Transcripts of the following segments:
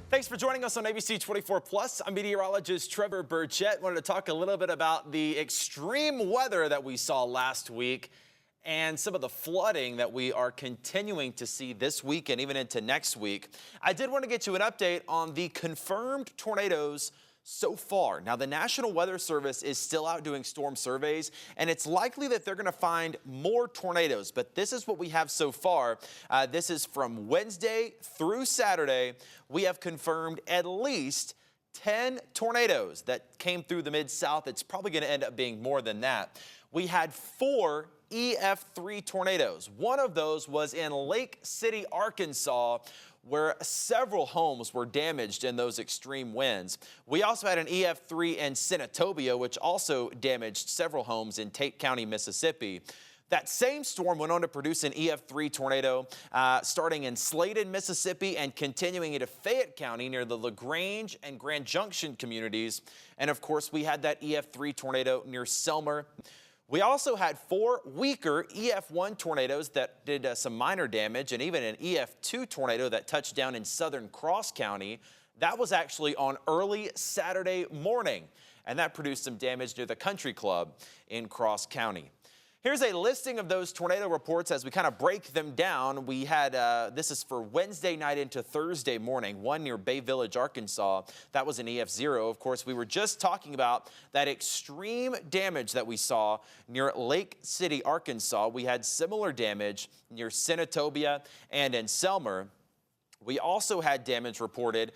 Thanks for joining us on ABC24 Plus. I'm meteorologist Trevor Birchett. Wanted to talk a little bit about the extreme weather that we saw last week and some of the flooding that we are continuing to see this week and even into next week. I did want to get you an update on the confirmed tornadoes so far. Now, the National Weather Service is still out doing storm surveys, and it's likely that they're going to find more tornadoes. But this is what we have so far. This is from Wednesday through Saturday. We have confirmed at least 10 tornadoes that came through the Mid-South. It's probably going to end up being more than that. We had 4 EF3 tornadoes. One of those was in Lake City, Arkansas, where several homes were damaged in those extreme winds. We also had an EF3 in Senatobia, which also damaged several homes in Tate County, Mississippi. That same storm went on to produce an EF3 tornado starting in Sladen, Mississippi, and continuing into Fayette County near the LaGrange and Grand Junction communities. And of course, we had that EF3 tornado near Selmer. We also had 4 weaker EF1 tornadoes that did some minor damage, and even an EF2 tornado that touched down in southern Cross County. That was actually on early Saturday morning, and that produced some damage near the Country Club in Cross County. Here's a listing of those tornado reports as we kind of break them down. We had, this is for Wednesday night into Thursday morning, one near Bay Village, Arkansas. That was an EF0. Of course, we were just talking about that extreme damage that we saw near Lake City, Arkansas. We had similar damage near Senatobia and in Selmer. We also had damage reported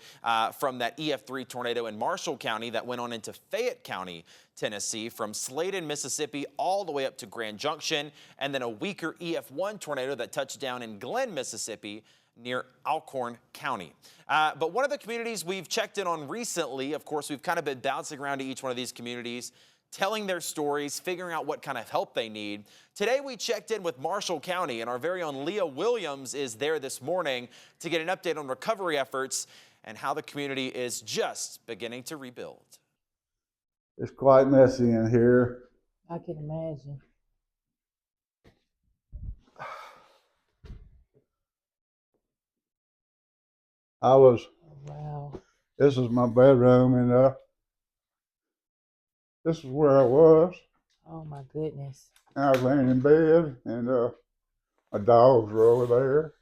from that EF3 tornado in Marshall County that went on into Fayette County, Tennessee, from Sladen, Mississippi, all the way up to Grand Junction, and then a weaker EF1 tornado that touched down in Glenn, Mississippi, near Alcorn County. But one of the communities we've checked in on recently, of course, we've kind of been bouncing around to each one of these communities, telling their stories, figuring out what kind of help they need. Today we checked in with Marshall County, and our very own Leah Williams is there this morning to get an update on recovery efforts and how the community is just beginning to rebuild. It's quite messy in here. I can imagine. Wow. This is my bedroom, and this is where I was. Oh my goodness. I was laying in bed, and my dogs were over there.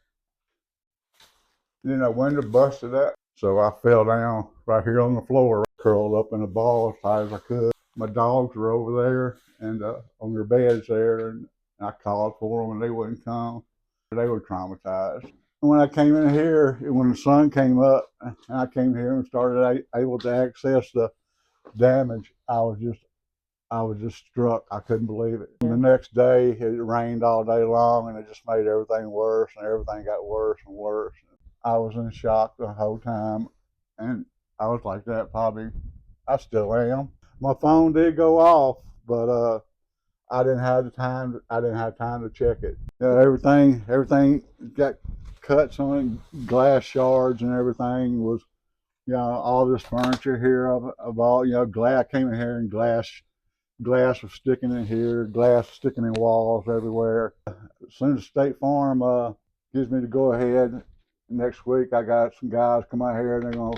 Then a window busted out, so I fell down right here on the floor, curled up in a ball as high as I could. My dogs were over there and on their beds there, and I called for them, and they wouldn't come. They were traumatized. When I came in here, when the sun came up, and I came here and started able to access the damage, I was just struck. I couldn't believe it. And the next day, it rained all day long, and it just made everything worse, and everything got worse and worse. I was in shock the whole time, and I was like that probably. I still am. My phone did go off, but I didn't have time to check it. Everything got cuts on it, glass shards and everything was. All this furniture here of all, glass. I came in here and glass was sticking in here, glass sticking in walls everywhere. As soon as State Farm gives me the go ahead, next week I got some guys come out here and they're going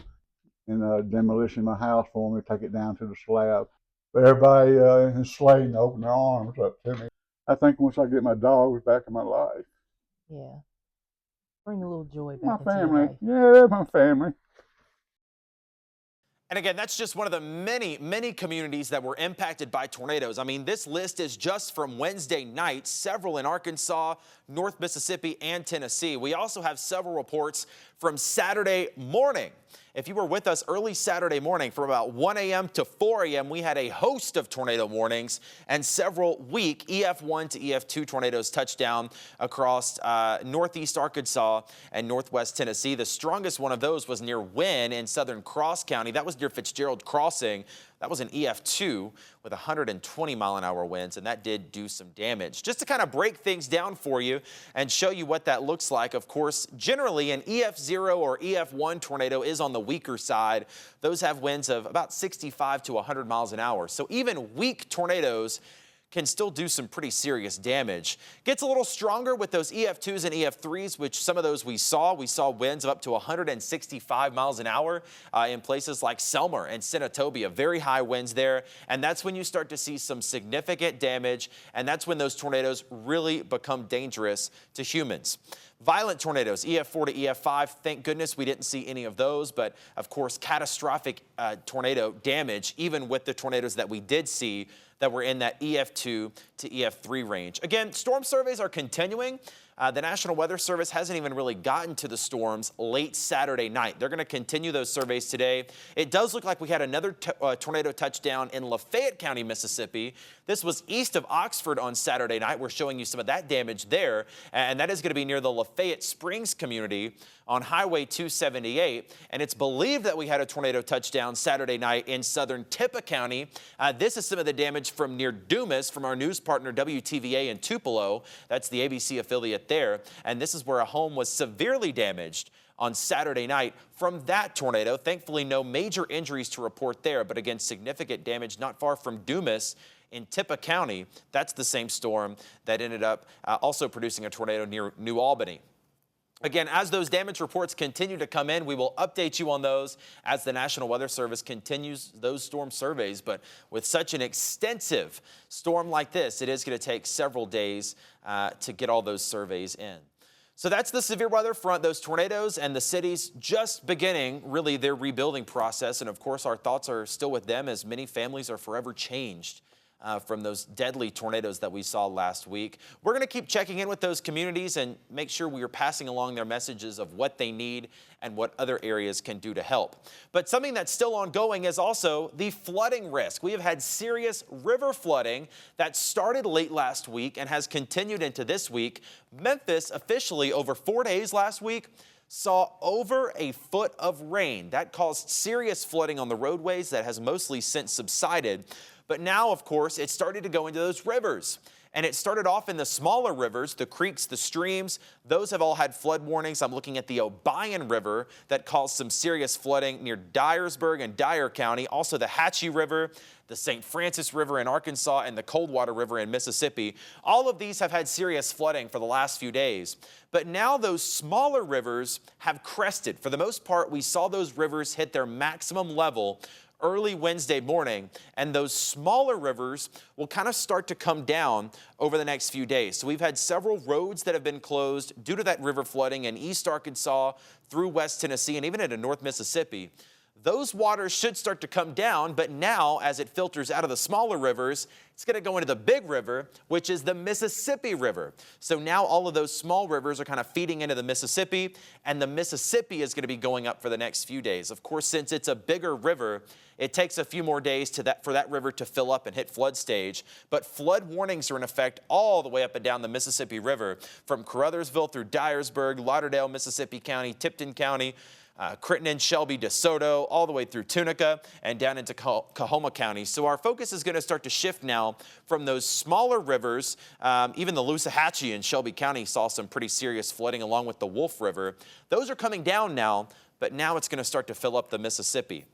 to demolition my house for me, take it down to the slab. But everybody in Sladen opened their arms up to me. I think once I get my dogs back in my life. Yeah. Bring a little joy back My into family. your life. Yeah, they're my family. And again, that's just one of the many communities that were impacted by tornadoes. I mean, this list is just from Wednesday night, several in Arkansas, North Mississippi, and Tennessee. We also have several reports from Saturday morning. If you were with us early Saturday morning from about 1 a.m. to 4 a.m., we had a host of tornado warnings and several weak EF1 to EF2 tornadoes touched down across northeast Arkansas and northwest Tennessee. The strongest one of those was near Wynne in southern Cross County. That was near Fitzgerald Crossing. That was an EF2 with 120-mile-an-hour winds, and that did do some damage. Just to kind of break things down for you and show you what that looks like, of course, generally an EF0 or EF1 tornado is on the weaker side. Those have winds of about 65 to 100 miles an hour. So even weak tornadoes can still do some pretty serious damage. Gets a little stronger with those EF2s and EF3s, which some of those we saw. We saw winds of up to 165 miles an hour in places like Selmer and Senatobia, very high winds there. And that's when you start to see some significant damage, and that's when those tornadoes really become dangerous to humans. Violent tornadoes, EF4 to EF5, thank goodness we didn't see any of those, but of course catastrophic tornado damage, even with the tornadoes that we did see that were in that EF2 to EF3 range. Again, storm surveys are continuing. The National Weather Service hasn't even really gotten to the storms late Saturday night. They're going to continue those surveys today. It does look like we had another tornado touchdown in Lafayette County, Mississippi. This was east of Oxford on Saturday night. We're showing you some of that damage there, and that is going to be near the Lafayette Springs community on Highway 278, and it's believed that we had a tornado touchdown Saturday night in southern Tippah County. This is some of the damage from near Dumas from our news partner WTVA in Tupelo. That's the ABC affiliate there, and this is where a home was severely damaged on Saturday night from that tornado. Thankfully, no major injuries to report there, but again, significant damage not far from Dumas in Tippah County. That's the same storm that ended up also producing a tornado near New Albany. Again, as those damage reports continue to come in, we will update you on those as the National Weather Service continues those storm surveys. But with such an extensive storm like this, it is going to take several days to get all those surveys in. So that's the severe weather front, those tornadoes, and the cities just beginning really their rebuilding process. And of course, our thoughts are still with them as many families are forever changed from those deadly tornadoes that we saw last week. We're going to keep checking in with those communities and make sure we are passing along their messages of what they need and what other areas can do to help. But something that's still ongoing is also the flooding risk. We have had serious river flooding that started late last week and has continued into this week. Memphis officially over 4 days last week saw over a foot of rain. That caused serious flooding on the roadways that has mostly since subsided. But now, of course, it started to go into those rivers. And it started off in the smaller rivers, the creeks, the streams. Those have all had flood warnings. I'm looking at the Obion River that caused some serious flooding near Dyersburg and Dyer County. Also the Hatchie River, the St. Francis River in Arkansas, and the Coldwater River in Mississippi. All of these have had serious flooding for the last few days. But now those smaller rivers have crested. For the most part, we saw those rivers hit their maximum level early Wednesday morning, and those smaller rivers will kind of start to come down over the next few days. So we've had several roads that have been closed due to that river flooding in East Arkansas, through West Tennessee, and even into North Mississippi. Those waters should start to come down, but now as it filters out of the smaller rivers, it's going to go into the big river, which is the Mississippi River. So now all of those small rivers are kind of feeding into the Mississippi, and the Mississippi is going to be going up for the next few days. Of course, since it's a bigger river, it takes a few more days for that river to fill up and hit flood stage. But flood warnings are in effect all the way up and down the Mississippi River, from Caruthersville through Dyersburg, Lauderdale, Mississippi County, Tipton County, Crittenden, Shelby, DeSoto, all the way through Tunica and down into Coahoma County. So our focus is going to start to shift now from those smaller rivers. Even the Lousatachee in Shelby County saw some pretty serious flooding along with the Wolf River. Those are coming down now, but now it's going to start to fill up the Mississippi.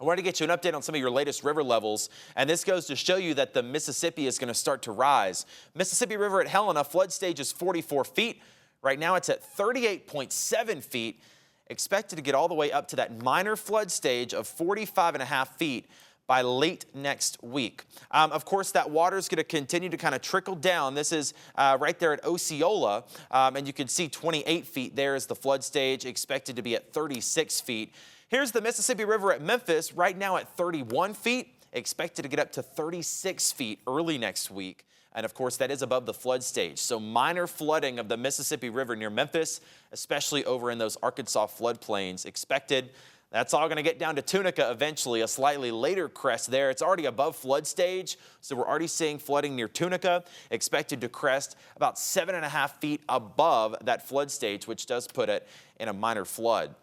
I wanted to get you an update on some of your latest river levels, and this goes to show you that the Mississippi is going to start to rise. Mississippi River at Helena, flood stage is 44 feet. Right now it's at 38.7 feet. Expected to get all the way up to that minor flood stage of 45.5 feet by late next week. Of course, that water is going to continue to kind of trickle down. This is right there at Osceola, and you can see 28 feet there is the flood stage, expected to be at 36 feet. Here's the Mississippi River at Memphis, right now at 31 feet, expected to get up to 36 feet early next week. And of course, that is above the flood stage. So minor flooding of the Mississippi River near Memphis, especially over in those Arkansas floodplains expected. That's all going to get down to Tunica eventually, a slightly later crest there. It's already above flood stage, so we're already seeing flooding near Tunica, expected to crest about 7.5 feet above that flood stage, which does put it in a minor flood.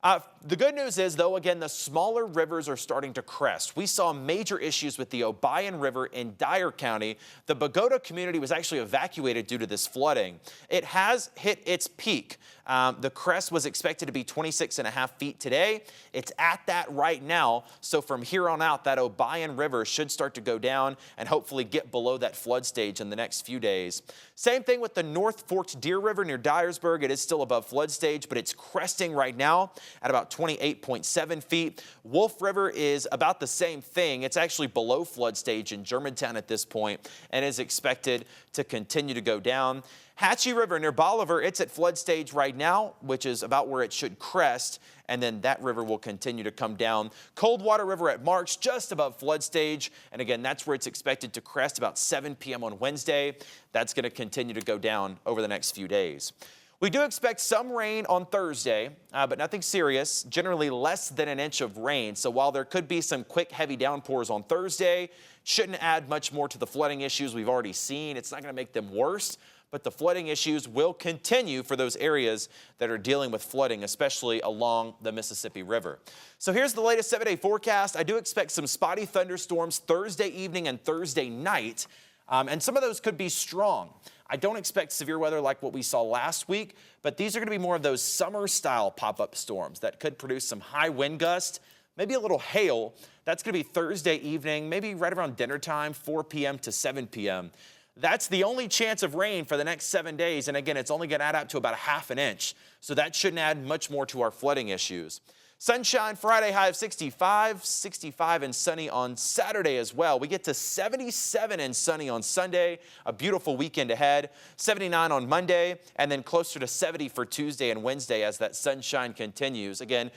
The good news is, though, again, the smaller rivers are starting to crest. We saw major issues with the Obion River in Dyer County. The Bogota community was actually evacuated due to this flooding. It has hit its peak. The crest was expected to be 26.5 feet today. It's at that right now. So from here on out, that Obion River should start to go down and hopefully get below that flood stage in the next few days. Same thing with the North Forked Deer River near Dyersburg. It is still above flood stage, but it's cresting right now at about 28.7 feet. Wolf River is about the same thing. It's actually below flood stage in Germantown at this point and is expected to continue to go down. Hatchie River near Bolivar, it's at flood stage right now, which is about where it should crest, and then that river will continue to come down. Coldwater River at Marks, just above flood stage, and again, that's where it's expected to crest about 7 p.m. on Wednesday. That's going to continue to go down over the next few days. We do expect some rain on Thursday, but nothing serious, generally less than an inch of rain. So while there could be some quick, heavy downpours on Thursday, shouldn't add much more to the flooding issues we've already seen. It's not going to make them worse, but the flooding issues will continue for those areas that are dealing with flooding, especially along the Mississippi River. So here's the latest 7-day forecast. I do expect some spotty thunderstorms Thursday evening and Thursday night, and some of those could be strong. I don't expect severe weather like what we saw last week, but these are going to be more of those summer-style pop-up storms that could produce some high wind gusts, maybe a little hail. That's going to be Thursday evening, maybe right around dinner time, 4 p.m. to 7 p.m. That's the only chance of rain for the next 7 days. And again, it's only going to add up to about 1/2 inch. So that shouldn't add much more to our flooding issues. Sunshine Friday, high of 65, 65 and sunny on Saturday as well. We get to 77 and sunny on Sunday, a beautiful weekend ahead. 79 on Monday, and then closer to 70 for Tuesday and Wednesday as that sunshine continues. Again,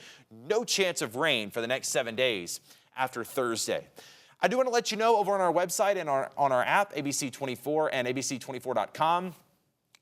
no chance of rain for the next 7 days after Thursday. I do want to let you know over on our website and on our app, ABC24 and ABC24.com,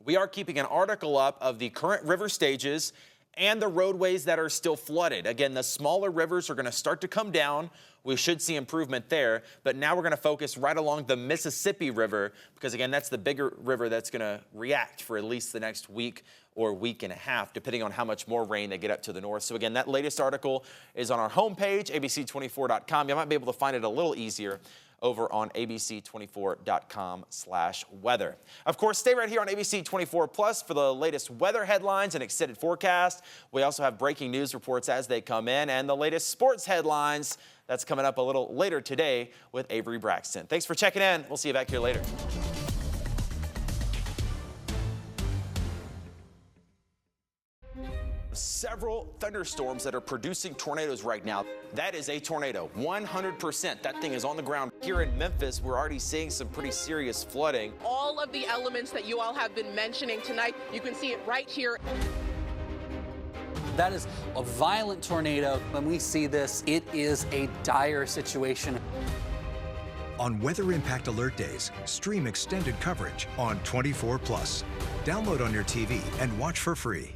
we are keeping an article up of the current river stages and the roadways that are still flooded. Again, the smaller rivers are going to start to come down. We should see improvement there, but now we're going to focus right along the Mississippi River because, again, that's the bigger river that's going to react for at least the next week or week and a half, depending on how much more rain they get up to the north. So, again, that latest article is on our homepage, ABC24.com. You might be able to find it a little easier over on ABC24.com/weather. Of course, stay right here on ABC24 Plus for the latest weather headlines and extended forecast. We also have breaking news reports as they come in and the latest sports headlines. That's coming up a little later today with Avery Braxton. Thanks for checking in. We'll see you back here later. Several thunderstorms that are producing tornadoes right now. That is a tornado, 100%. That thing is on the ground. Here in Memphis, we're already seeing some pretty serious flooding. All of the elements that you all have been mentioning tonight, you can see it right here. That is a violent tornado. When we see this, it is a dire situation. On Weather Impact Alert Days, stream extended coverage on 24 Plus. Download on your TV and watch for free.